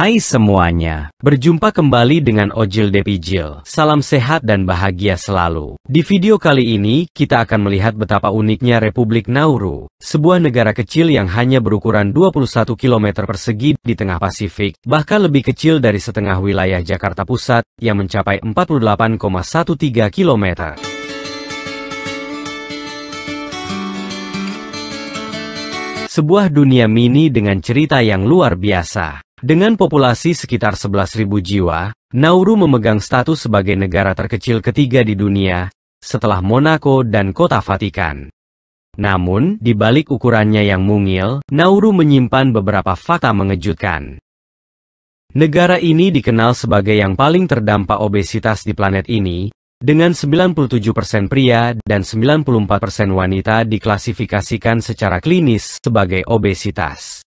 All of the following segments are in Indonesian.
Hai semuanya, berjumpa kembali dengan Ojil Depijil. Salam sehat dan bahagia selalu. Di video kali ini, kita akan melihat betapa uniknya Republik Nauru, sebuah negara kecil yang hanya berukuran 21 km persegi di tengah Pasifik, bahkan lebih kecil dari setengah wilayah Jakarta Pusat, yang mencapai 48,13 km. Sebuah dunia mini dengan cerita yang luar biasa. Dengan populasi sekitar 11.000 jiwa, Nauru memegang status sebagai negara terkecil ketiga di dunia, setelah Monaco dan Kota Vatikan. Namun, di balik ukurannya yang mungil, Nauru menyimpan beberapa fakta mengejutkan. Negara ini dikenal sebagai yang paling terdampak obesitas di planet ini, dengan 97% pria dan 94% wanita diklasifikasikan secara klinis sebagai obesitas.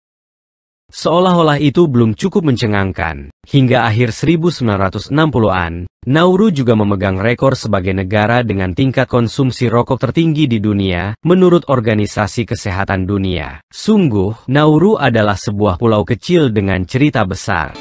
Seolah-olah itu belum cukup mencengangkan, hingga akhir 1960-an, Nauru juga memegang rekor sebagai negara dengan tingkat konsumsi rokok tertinggi di dunia, menurut Organisasi Kesehatan Dunia. Sungguh, Nauru adalah sebuah pulau kecil dengan cerita besar.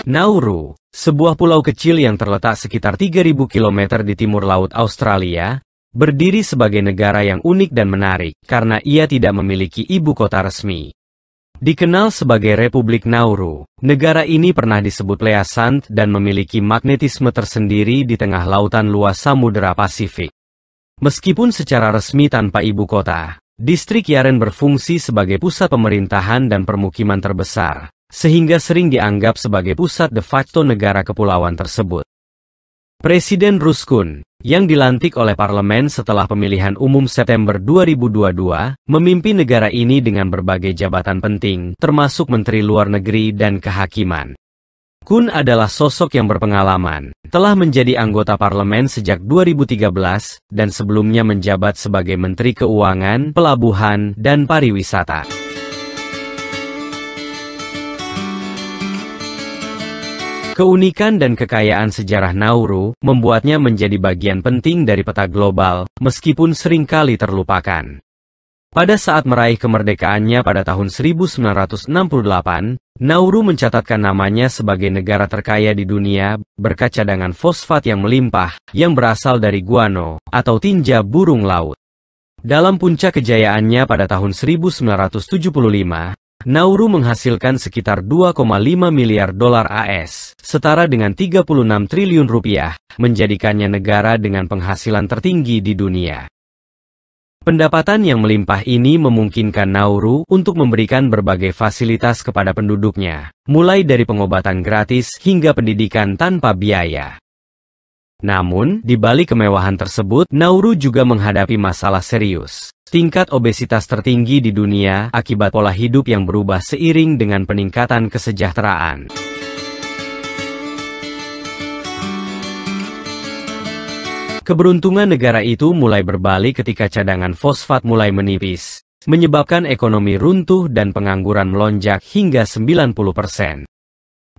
Nauru, sebuah pulau kecil yang terletak sekitar 3.000 km di timur laut Australia, berdiri sebagai negara yang unik dan menarik, karena ia tidak memiliki ibu kota resmi. Dikenal sebagai Republik Nauru, negara ini pernah disebut Pleasant dan memiliki magnetisme tersendiri di tengah lautan luas Samudera Pasifik. Meskipun secara resmi tanpa ibu kota, distrik Yaren berfungsi sebagai pusat pemerintahan dan permukiman terbesar, sehingga sering dianggap sebagai pusat de facto negara kepulauan tersebut. Presiden Ruskun, yang dilantik oleh parlemen setelah pemilihan umum September 2022, memimpin negara ini dengan berbagai jabatan penting, termasuk Menteri Luar Negeri dan Kehakiman. Kun adalah sosok yang berpengalaman, telah menjadi anggota parlemen sejak 2013, dan sebelumnya menjabat sebagai Menteri Keuangan, Pelabuhan, dan Pariwisata. Keunikan dan kekayaan sejarah Nauru membuatnya menjadi bagian penting dari peta global, meskipun seringkali terlupakan. Pada saat meraih kemerdekaannya pada tahun 1968, Nauru mencatatkan namanya sebagai negara terkaya di dunia, berkat cadangan fosfat yang melimpah, yang berasal dari guano, atau tinja burung laut. Dalam puncak kejayaannya pada tahun 1975, Nauru menghasilkan sekitar 2,5 miliar dolar AS, setara dengan 36 triliun rupiah, menjadikannya negara dengan penghasilan tertinggi di dunia. Pendapatan yang melimpah ini memungkinkan Nauru untuk memberikan berbagai fasilitas kepada penduduknya, mulai dari pengobatan gratis hingga pendidikan tanpa biaya. Namun, di balik kemewahan tersebut, Nauru juga menghadapi masalah serius. Tingkat obesitas tertinggi di dunia akibat pola hidup yang berubah seiring dengan peningkatan kesejahteraan. Keberuntungan negara itu mulai berbalik ketika cadangan fosfat mulai menipis, menyebabkan ekonomi runtuh dan pengangguran melonjak hingga 90%.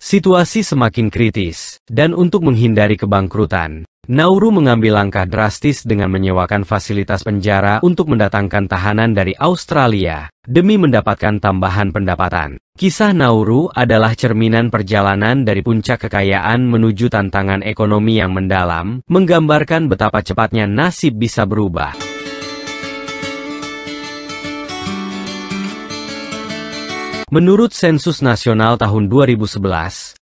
Situasi semakin kritis, dan untuk menghindari kebangkrutan, Nauru mengambil langkah drastis dengan menyewakan fasilitas penjara untuk mendatangkan tahanan dari Australia, demi mendapatkan tambahan pendapatan. Kisah Nauru adalah cerminan perjalanan dari puncak kekayaan menuju tantangan ekonomi yang mendalam, menggambarkan betapa cepatnya nasib bisa berubah. Menurut sensus nasional tahun 2011,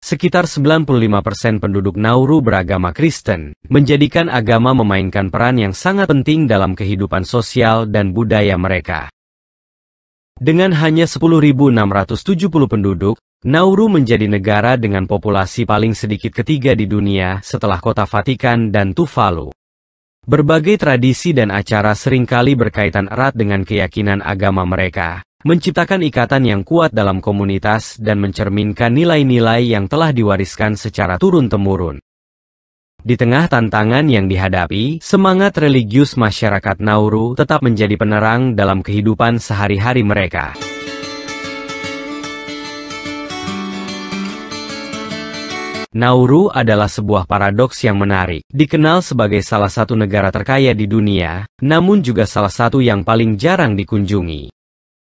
sekitar 95% penduduk Nauru beragama Kristen, menjadikan agama memainkan peran yang sangat penting dalam kehidupan sosial dan budaya mereka. Dengan hanya 10.670 penduduk, Nauru menjadi negara dengan populasi paling sedikit ketiga di dunia setelah Kota Vatikan dan Tuvalu. Berbagai tradisi dan acara seringkali berkaitan erat dengan keyakinan agama mereka, menciptakan ikatan yang kuat dalam komunitas dan mencerminkan nilai-nilai yang telah diwariskan secara turun-temurun. Di tengah tantangan yang dihadapi, semangat religius masyarakat Nauru tetap menjadi penerang dalam kehidupan sehari-hari mereka. Nauru adalah sebuah paradoks yang menarik, dikenal sebagai salah satu negara terkaya di dunia, namun juga salah satu yang paling jarang dikunjungi.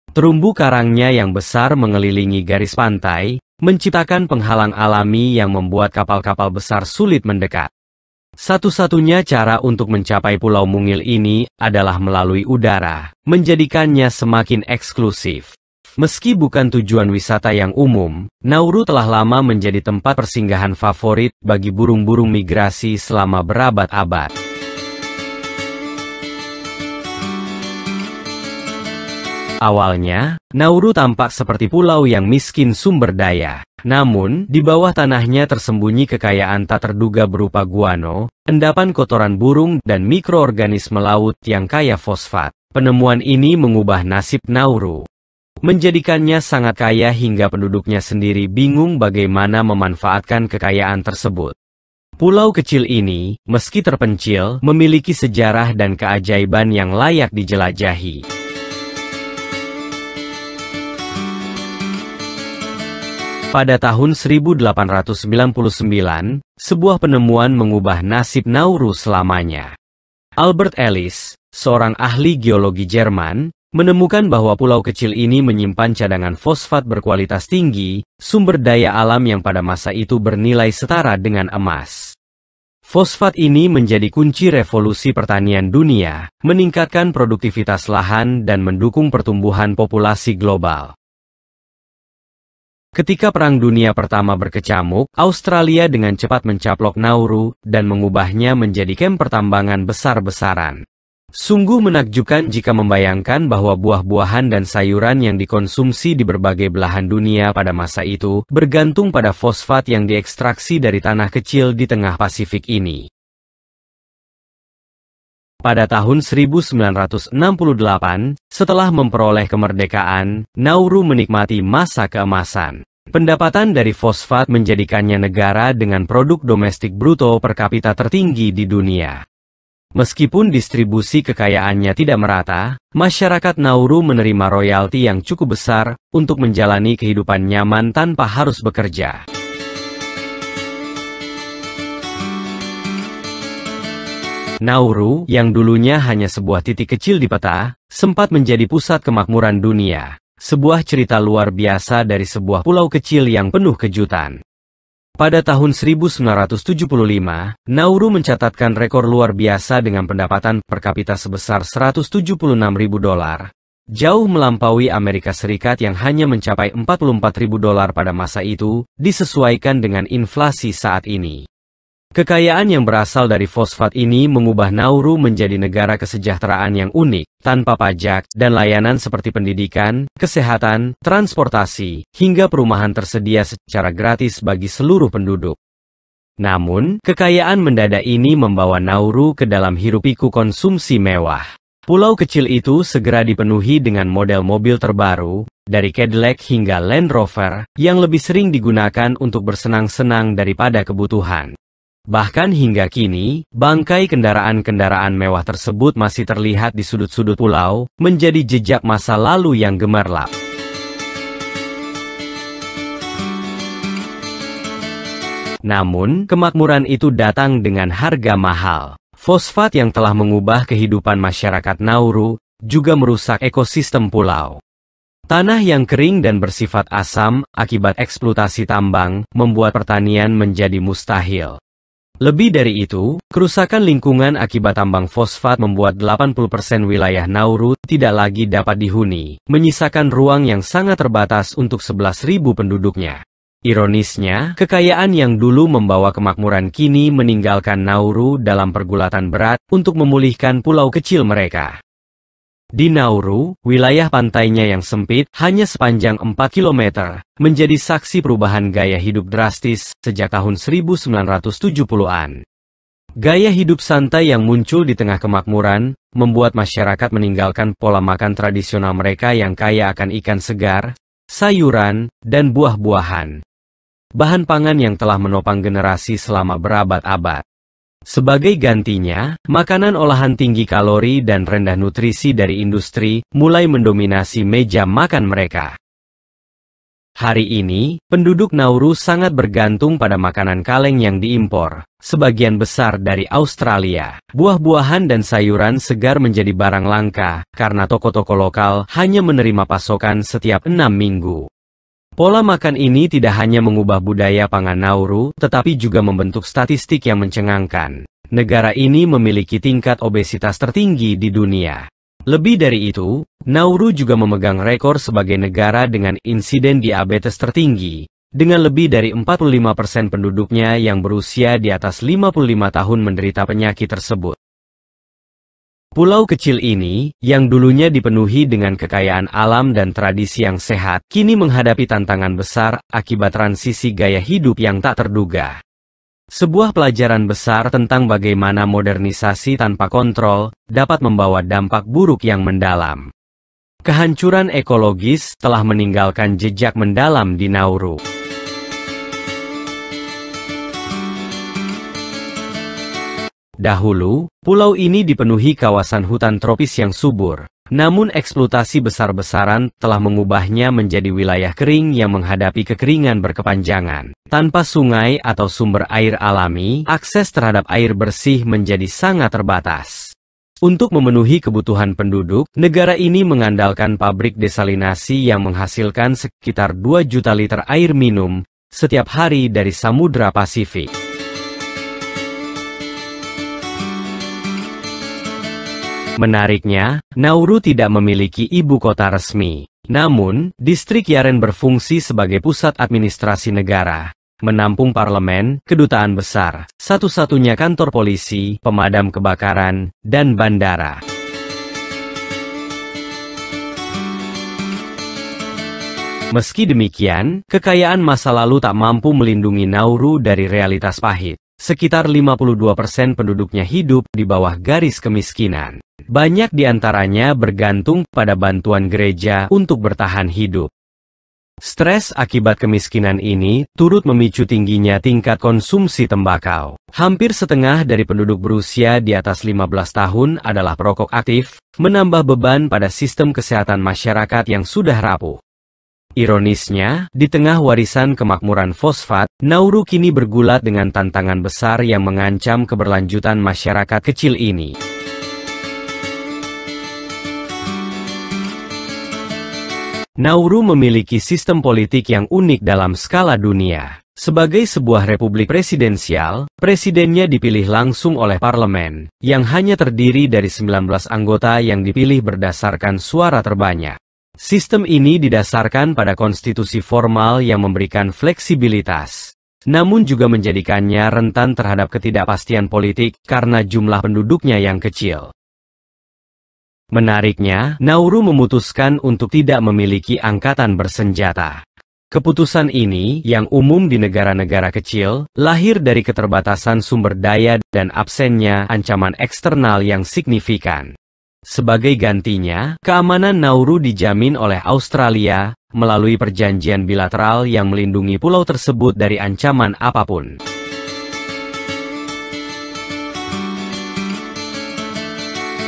Terumbu karangnya yang besar mengelilingi garis pantai, menciptakan penghalang alami yang membuat kapal-kapal besar sulit mendekat. Satu-satunya cara untuk mencapai Pulau Mungil ini adalah melalui udara, menjadikannya semakin eksklusif. Meski bukan tujuan wisata yang umum, Nauru telah lama menjadi tempat persinggahan favorit bagi burung-burung migrasi selama berabad-abad. Awalnya, Nauru tampak seperti pulau yang miskin sumber daya. Namun, di bawah tanahnya tersembunyi kekayaan tak terduga berupa guano, endapan kotoran burung, dan mikroorganisme laut yang kaya fosfat. Penemuan ini mengubah nasib Nauru, menjadikannya sangat kaya hingga penduduknya sendiri bingung bagaimana memanfaatkan kekayaan tersebut. Pulau kecil ini, meski terpencil, memiliki sejarah dan keajaiban yang layak dijelajahi. Pada tahun 1899, sebuah penemuan mengubah nasib Nauru selamanya. Albert Ellis, seorang ahli geologi Jerman, menemukan bahwa pulau kecil ini menyimpan cadangan fosfat berkualitas tinggi, sumber daya alam yang pada masa itu bernilai setara dengan emas. Fosfat ini menjadi kunci revolusi pertanian dunia, meningkatkan produktivitas lahan dan mendukung pertumbuhan populasi global. Ketika Perang Dunia Pertama berkecamuk, Australia dengan cepat mencaplok Nauru dan mengubahnya menjadi kamp pertambangan besar-besaran. Sungguh menakjubkan jika membayangkan bahwa buah-buahan dan sayuran yang dikonsumsi di berbagai belahan dunia pada masa itu bergantung pada fosfat yang diekstraksi dari tanah kecil di tengah Pasifik ini. Pada tahun 1968, setelah memperoleh kemerdekaan, Nauru menikmati masa keemasan. Pendapatan dari fosfat menjadikannya negara dengan produk domestik bruto per kapita tertinggi di dunia. Meskipun distribusi kekayaannya tidak merata, masyarakat Nauru menerima royalti yang cukup besar untuk menjalani kehidupan nyaman tanpa harus bekerja. Nauru, yang dulunya hanya sebuah titik kecil di peta, sempat menjadi pusat kemakmuran dunia. Sebuah cerita luar biasa dari sebuah pulau kecil yang penuh kejutan. Pada tahun 1975, Nauru mencatatkan rekor luar biasa dengan pendapatan per kapita sebesar $176.000, jauh melampaui Amerika Serikat yang hanya mencapai $44.000 pada masa itu, disesuaikan dengan inflasi saat ini. Kekayaan yang berasal dari fosfat ini mengubah Nauru menjadi negara kesejahteraan yang unik, tanpa pajak, dan layanan seperti pendidikan, kesehatan, transportasi, hingga perumahan tersedia secara gratis bagi seluruh penduduk. Namun, kekayaan mendadak ini membawa Nauru ke dalam hiruk-pikuk konsumsi mewah. Pulau kecil itu segera dipenuhi dengan model mobil terbaru, dari Cadillac hingga Land Rover, yang lebih sering digunakan untuk bersenang-senang daripada kebutuhan. Bahkan hingga kini, bangkai kendaraan-kendaraan mewah tersebut masih terlihat di sudut-sudut pulau, menjadi jejak masa lalu yang gemerlap. Namun, kemakmuran itu datang dengan harga mahal. Fosfat yang telah mengubah kehidupan masyarakat Nauru, juga merusak ekosistem pulau. Tanah yang kering dan bersifat asam, akibat eksploitasi tambang, membuat pertanian menjadi mustahil. Lebih dari itu, kerusakan lingkungan akibat tambang fosfat membuat 80% wilayah Nauru tidak lagi dapat dihuni, menyisakan ruang yang sangat terbatas untuk 11.000 penduduknya. Ironisnya, kekayaan yang dulu membawa kemakmuran kini meninggalkan Nauru dalam pergulatan berat untuk memulihkan pulau kecil mereka. Di Nauru, wilayah pantainya yang sempit, hanya sepanjang 4 km, menjadi saksi perubahan gaya hidup drastis sejak tahun 1970-an. Gaya hidup santai yang muncul di tengah kemakmuran, membuat masyarakat meninggalkan pola makan tradisional mereka yang kaya akan ikan segar, sayuran, dan buah-buahan. Bahan pangan yang telah menopang generasi selama berabad-abad. Sebagai gantinya, makanan olahan tinggi kalori dan rendah nutrisi dari industri mulai mendominasi meja makan mereka. Hari ini, penduduk Nauru sangat bergantung pada makanan kaleng yang diimpor, sebagian besar dari Australia. Buah-buahan dan sayuran segar menjadi barang langka, karena toko-toko lokal hanya menerima pasokan setiap 6 minggu. Pola makan ini tidak hanya mengubah budaya pangan Nauru, tetapi juga membentuk statistik yang mencengangkan. Negara ini memiliki tingkat obesitas tertinggi di dunia. Lebih dari itu, Nauru juga memegang rekor sebagai negara dengan insiden diabetes tertinggi, dengan lebih dari 45% penduduknya yang berusia di atas 55 tahun menderita penyakit tersebut. Pulau kecil ini, yang dulunya dipenuhi dengan kekayaan alam dan tradisi yang sehat, kini menghadapi tantangan besar akibat transisi gaya hidup yang tak terduga. Sebuah pelajaran besar tentang bagaimana modernisasi tanpa kontrol dapat membawa dampak buruk yang mendalam. Kehancuran ekologis telah meninggalkan jejak mendalam di Nauru. Dahulu, pulau ini dipenuhi kawasan hutan tropis yang subur. Namun eksploitasi besar-besaran telah mengubahnya menjadi wilayah kering yang menghadapi kekeringan berkepanjangan. Tanpa sungai atau sumber air alami, akses terhadap air bersih menjadi sangat terbatas. Untuk memenuhi kebutuhan penduduk, negara ini mengandalkan pabrik desalinasi yang menghasilkan sekitar 2 juta liter air minum setiap hari dari Samudra Pasifik. Menariknya, Nauru tidak memiliki ibu kota resmi. Namun, distrik Yaren berfungsi sebagai pusat administrasi negara, menampung parlemen, kedutaan besar, satu-satunya kantor polisi, pemadam kebakaran, dan bandara. Meski demikian, kekayaan masa lalu tak mampu melindungi Nauru dari realitas pahit. Sekitar 52% penduduknya hidup di bawah garis kemiskinan. Banyak di antaranya bergantung pada bantuan gereja untuk bertahan hidup. Stres akibat kemiskinan ini turut memicu tingginya tingkat konsumsi tembakau. Hampir setengah dari penduduk berusia di atas 15 tahun adalah perokok aktif, menambah beban pada sistem kesehatan masyarakat yang sudah rapuh. Ironisnya, di tengah warisan kemakmuran fosfat, Nauru kini bergulat dengan tantangan besar yang mengancam keberlanjutan masyarakat kecil ini. Nauru memiliki sistem politik yang unik dalam skala dunia. Sebagai sebuah republik presidensial, presidennya dipilih langsung oleh parlemen, yang hanya terdiri dari 19 anggota yang dipilih berdasarkan suara terbanyak. Sistem ini didasarkan pada konstitusi formal yang memberikan fleksibilitas, namun juga menjadikannya rentan terhadap ketidakpastian politik karena jumlah penduduknya yang kecil. Menariknya, Nauru memutuskan untuk tidak memiliki angkatan bersenjata. Keputusan ini, yang umum di negara-negara kecil, lahir dari keterbatasan sumber daya dan absennya ancaman eksternal yang signifikan. Sebagai gantinya, keamanan Nauru dijamin oleh Australia, melalui perjanjian bilateral yang melindungi pulau tersebut dari ancaman apapun.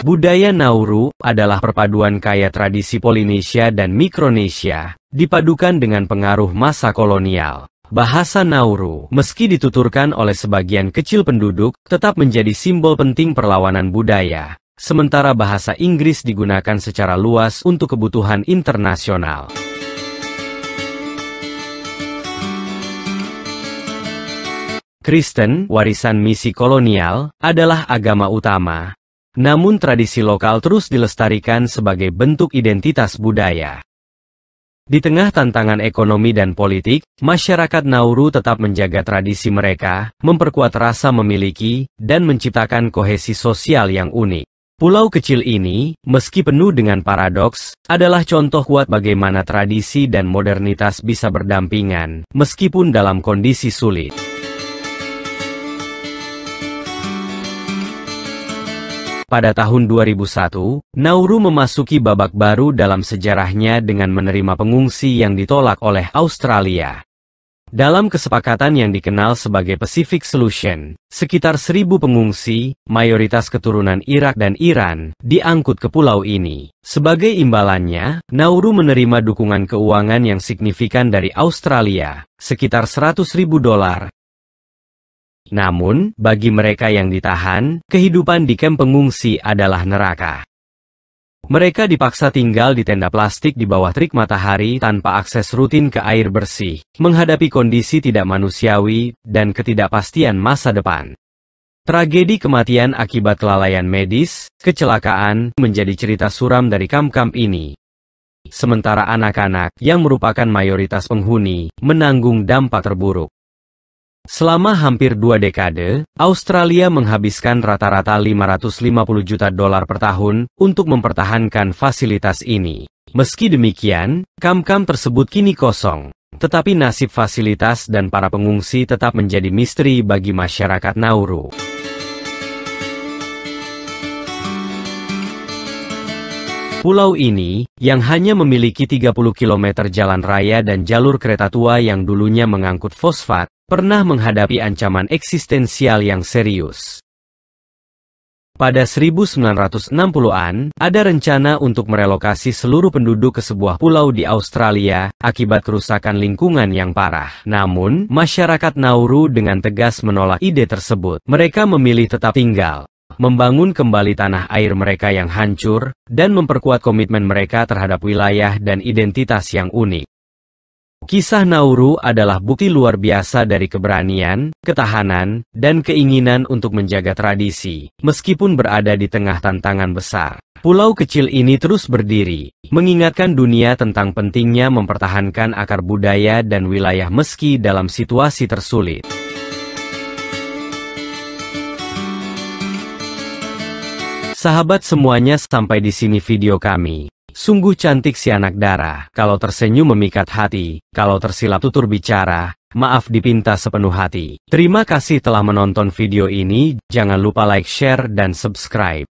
Budaya Nauru adalah perpaduan kaya tradisi Polinesia dan Mikronesia, dipadukan dengan pengaruh masa kolonial. Bahasa Nauru, meski dituturkan oleh sebagian kecil penduduk, tetap menjadi simbol penting perlawanan budaya, sementara bahasa Inggris digunakan secara luas untuk kebutuhan internasional. Kristen, warisan misi kolonial, adalah agama utama. Namun tradisi lokal terus dilestarikan sebagai bentuk identitas budaya. Di tengah tantangan ekonomi dan politik, masyarakat Nauru tetap menjaga tradisi mereka, memperkuat rasa memiliki, dan menciptakan kohesi sosial yang unik. Pulau kecil ini, meski penuh dengan paradoks, adalah contoh kuat bagaimana tradisi dan modernitas bisa berdampingan, meskipun dalam kondisi sulit. Pada tahun 2001, Nauru memasuki babak baru dalam sejarahnya dengan menerima pengungsi yang ditolak oleh Australia. Dalam kesepakatan yang dikenal sebagai Pacific Solution, sekitar 1.000 pengungsi, mayoritas keturunan Irak dan Iran, diangkut ke pulau ini. Sebagai imbalannya, Nauru menerima dukungan keuangan yang signifikan dari Australia, sekitar $100.000. Namun, bagi mereka yang ditahan, kehidupan di kamp pengungsi adalah neraka. Mereka dipaksa tinggal di tenda plastik di bawah terik matahari tanpa akses rutin ke air bersih, menghadapi kondisi tidak manusiawi, dan ketidakpastian masa depan. Tragedi kematian akibat kelalaian medis, kecelakaan, menjadi cerita suram dari kamp-kamp ini. Sementara anak-anak, yang merupakan mayoritas penghuni, menanggung dampak terburuk. Selama hampir 2 dekade, Australia menghabiskan rata-rata $550 juta per tahun untuk mempertahankan fasilitas ini. Meski demikian, kamp-kamp tersebut kini kosong. Tetapi nasib fasilitas dan para pengungsi tetap menjadi misteri bagi masyarakat Nauru. Pulau ini, yang hanya memiliki 30 km jalan raya dan jalur kereta tua yang dulunya mengangkut fosfat, pernah menghadapi ancaman eksistensial yang serius. Pada 1960-an, ada rencana untuk merelokasi seluruh penduduk ke sebuah pulau di Australia, akibat kerusakan lingkungan yang parah. Namun, masyarakat Nauru dengan tegas menolak ide tersebut. Mereka memilih tetap tinggal, membangun kembali tanah air mereka yang hancur, dan memperkuat komitmen mereka terhadap wilayah dan identitas yang unik. Kisah Nauru adalah bukti luar biasa dari keberanian, ketahanan, dan keinginan untuk menjaga tradisi, meskipun berada di tengah tantangan besar. Pulau kecil ini terus berdiri, mengingatkan dunia tentang pentingnya mempertahankan akar budaya dan wilayah meski dalam situasi tersulit. Sahabat semuanya, sampai di sini video kami. Sungguh cantik si anak dara, kalau tersenyum memikat hati, kalau tersilap tutur bicara, maaf dipinta sepenuh hati. Terima kasih telah menonton video ini, jangan lupa like, share, dan subscribe.